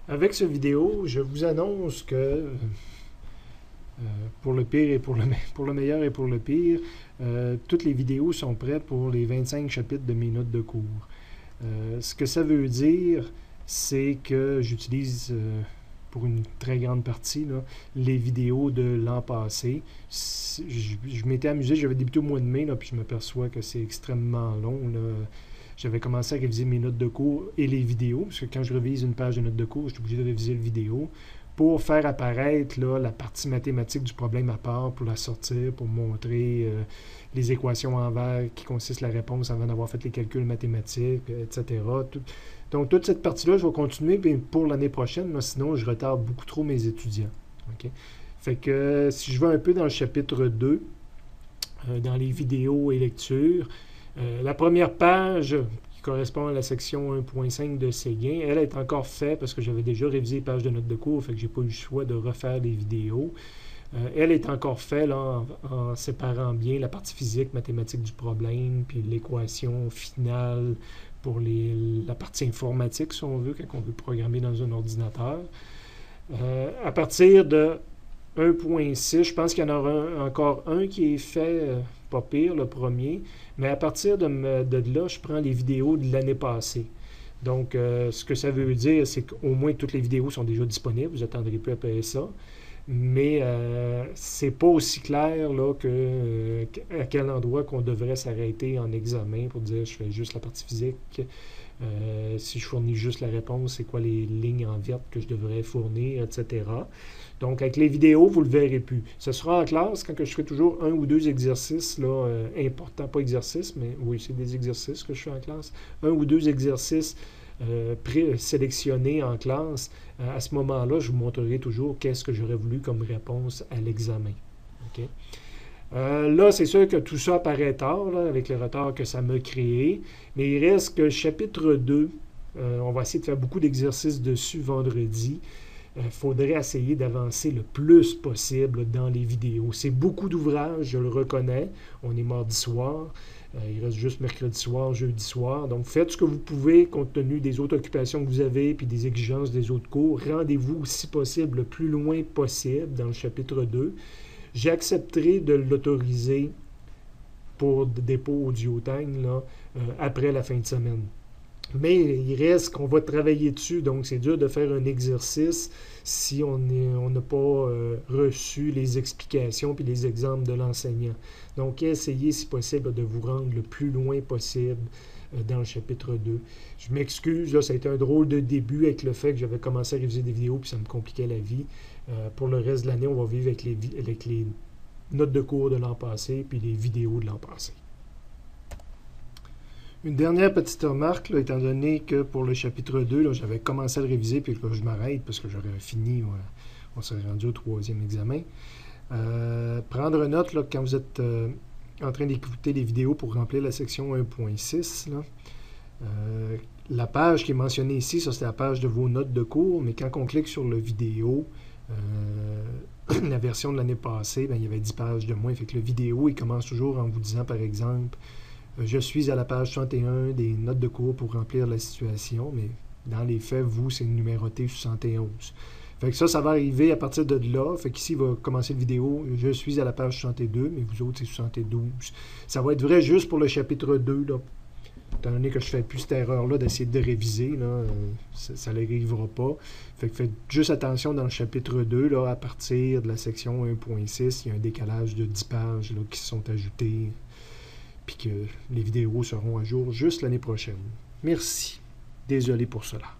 Avec cette vidéo, je vous annonce que pour le pire et pour le meilleur et pour le pire, toutes les vidéos sont prêtes pour les 25 chapitres de mes notes de cours. Ce que ça veut dire, c'est que j'utilise pour une très grande partie là, les vidéos de l'an passé. Je m'étais amusé, j'avais débuté au mois de mai, là, puis je m'aperçois que c'est extrêmement long. Là. J'avais commencé à réviser mes notes de cours et les vidéos, parce que quand je révise une page de notes de cours, je suis obligé de réviser la vidéo pour faire apparaître là, la partie mathématique du problème à part, pour la sortir, pour montrer les équations en vert qui consistent la réponse avant d'avoir fait les calculs mathématiques, etc. Donc, toute cette partie-là, je vais continuer pour l'année prochaine, là, sinon je retarde beaucoup trop mes étudiants. Okay? Fait que si je vais un peu dans le chapitre 2, dans les vidéos et lectures, la première page qui correspond à la section 1.5 de Séguin, elle est encore faite parce que j'avais déjà révisé les pages de notes de cours, fait que j'ai pas eu le choix de refaire les vidéos. Elle est encore faite là, en séparant bien la partie physique, mathématique du problème, puis l'équation finale pour la partie informatique, si on veut, quand on veut programmer dans un ordinateur. À partir de 1.6, je pense qu'il y en aura encore un qui est fait, pas pire, le premier, mais à partir de là, je prends les vidéos de l'année passée. Donc, ce que ça veut dire, c'est qu'au moins toutes les vidéos sont déjà disponibles, vous attendrez plus après ça, mais c'est pas aussi clair là, à quel endroit qu'on devrait s'arrêter en examen pour dire je fais juste la partie physique. Si je fournis juste la réponse, c'est quoi les lignes en verte que je devrais fournir, etc. Donc, avec les vidéos, vous ne le verrez plus. Ce sera en classe quand je ferai toujours un ou deux exercices là, importants, pas exercices, mais oui, c'est des exercices que je fais en classe. Un ou deux exercices présélectionnés en classe. À ce moment-là, je vous montrerai toujours qu'est-ce que j'aurais voulu comme réponse à l'examen. Okay? Là, c'est sûr que tout ça paraît tard, là, avec le retard que ça m'a créé, mais il reste que le chapitre 2, on va essayer de faire beaucoup d'exercices dessus vendredi. Il faudrait essayer d'avancer le plus possible dans les vidéos. C'est beaucoup d'ouvrages, je le reconnais. On est mardi soir. Il reste juste mercredi soir, jeudi soir. Donc, faites ce que vous pouvez compte tenu des autres occupations que vous avez puis des exigences des autres cours. Rendez-vous, si possible, le plus loin possible dans le chapitre 2. J'accepterai de l'autoriser pour dépôt Audio-Time là, après la fin de semaine. Mais il reste qu'on va travailler dessus, donc c'est dur de faire un exercice si on n'a pas reçu les explications puis les exemples de l'enseignant. Donc, essayez, si possible, de vous rendre le plus loin possible dans le chapitre 2. Je m'excuse, là, ça a été un drôle de début avec le fait que j'avais commencé à réviser des vidéos puis ça me compliquait la vie. Pour le reste de l'année, on va vivre avec les notes de cours de l'an passé puis les vidéos de l'an passé. Une dernière petite remarque, là, étant donné que pour le chapitre 2, j'avais commencé à le réviser, puis que je m'arrête parce que j'aurais fini, on serait rendu au 3e examen. Prendre note là, quand vous êtes en train d'écouter les vidéos pour remplir la section 1.6. La page qui est mentionnée ici, ça c'est la page de vos notes de cours, mais quand on clique sur le vidéo, la version de l'année passée, il y avait 10 pages de moins. Fait que le vidéo, il commence toujours en vous disant, par exemple, je suis à la page 61 des notes de cours pour remplir la situation, mais dans les faits, vous, c'est numéroté 71. Fait que ça va arriver à partir de là. Fait qu'ici, il va commencer la vidéo, je suis à la page 62, mais vous autres, c'est 72. Ça va être vrai juste pour le chapitre 2, là. Étant donné que je ne fais plus cette erreur-là d'essayer de réviser, là, ça n'arrivera pas. Fait que faites juste attention dans le chapitre 2, là, à partir de la section 1.6, il y a un décalage de 10 pages là, qui se sont ajoutées, puis que les vidéos seront à jour juste l'année prochaine. Merci. Désolé pour cela.